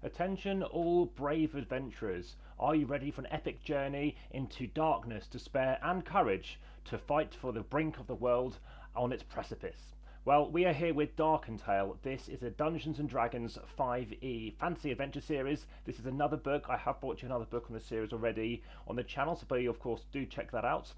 Attention all brave adventurers, are you ready for an epic journey into darkness, despair and courage to fight for the brink of the world on its precipice? Well, we are here with Darkentale. This is a Dungeons and Dragons 5e Fantasy Adventure Series. This is another book. I have brought you another book on the series already on the channel, so please, of course, do check that out.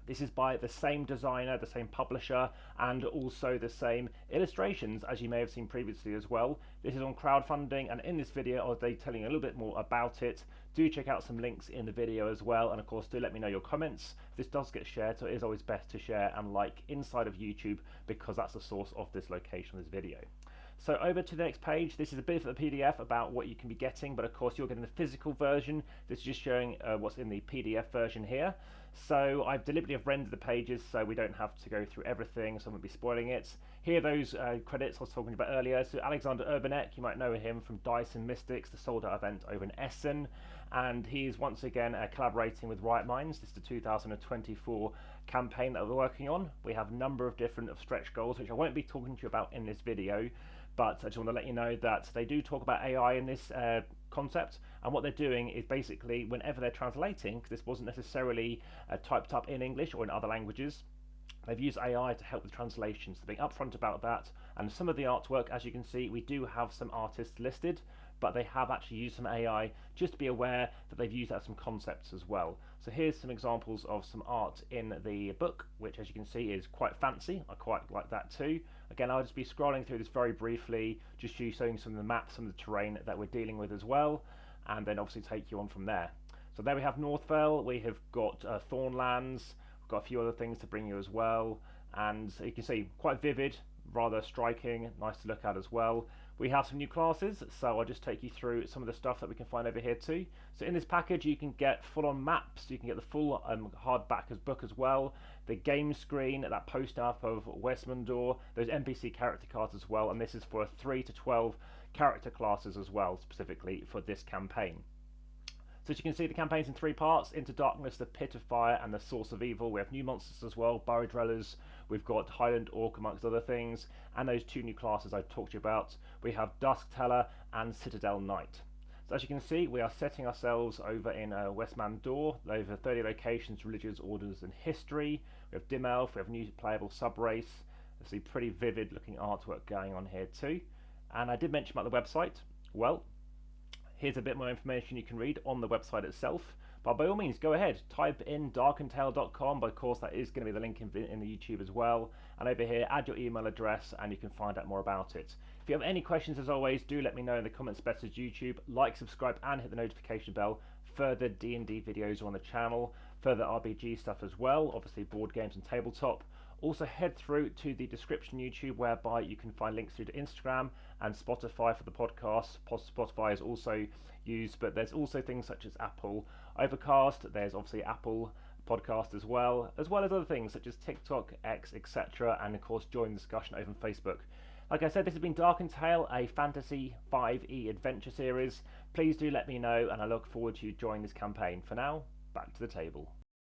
This is by the same designer, the same publisher, and also the same illustrations as you may have seen previously as well. This is on crowdfunding, and in this video I'll be telling you a little bit more about it. Do check out some links in the video as well, and of course do let me know your comments. This does get shared, so it is always best to share and like inside of YouTube, because that's the source of this location of this video. So over to the next page. This is a bit of a PDF about what you can be getting, but of course you're getting the physical version. This is just showing what's in the PDF version here. So I've deliberately rendered the pages so we don't have to go through everything, so I won't be spoiling it. Here are those credits I was talking about earlier. So Alexander Urbanek, you might know him from Dice and Mystics, the sold out event over in Essen, and he's once again collaborating with Riot Minds. This is the 2024 campaign that we're working on. We have a number of different stretch goals, which I won't be talking to you about in this video, but I just want to let you know that they do talk about AI in this concept, and what they're doing is basically whenever they're translating, because this wasn't necessarily typed up in English or in other languages, they've used AI to help with translations, so being upfront about that. And some of the artwork, as you can see, we do have some artists listed, but they have actually used some AI just to be aware that they've used that as some concepts as well. So here's some examples of some art in the book, which as you can see is quite fancy. I quite like that too. Again, I'll just be scrolling through this very briefly, just showing some of the maps, some of the terrain that we're dealing with as well, and then obviously take you on from there. So there we have Northvale, we have got Thornlands, we've got a few other things to bring you as well, and you can see quite vivid, rather striking, nice to look at as well. We have some new classes, so I'll just take you through some of the stuff that we can find over here too. So in this package you can get full-on maps, you can get the full hardback book as well, the game screen, that poster of Westmundor, those NPC character cards as well, and this is for 3 to 12 character classes as well, specifically for this campaign. So as you can see, the campaign's in 3 parts: Into Darkness, the Pit of Fire, and the Source of Evil. We have new monsters as well, Burrow Dwellers, we've got Highland Orc amongst other things, and those 2 new classes I talked to you about. We have Duskteller and Citadel Knight. So as you can see, we are setting ourselves over in Westmundor, over 30 locations, religions, orders and history. We have Dim Elf, we have a new playable sub-race. There's some pretty vivid looking artwork going on here too. And I did mention about the website. Well, here's a bit more information you can read on the website itself, but by all means go ahead, type in darkentale.com, but of course that is going to be the link in the YouTube as well, and over here add your email address and you can find out more about it. If you have any questions, as always, do let me know in the comments below YouTube. Like, subscribe and hit the notification bell. Further D&D videos are on the channel, further RPG stuff as well, obviously board games and tabletop. Also head through to the description YouTube, whereby you can find links through to Instagram and Spotify for the podcast. Spotify is also used, but there's also things such as Apple Overcast, there's obviously Apple Podcast as well as other things such as TikTok, X, etc. And of course join the discussion over on Facebook. Like I said, this has been Darkentale, a Fantasy 5e Adventure Series. Please do let me know, and I look forward to you joining this campaign. For now, back to the table.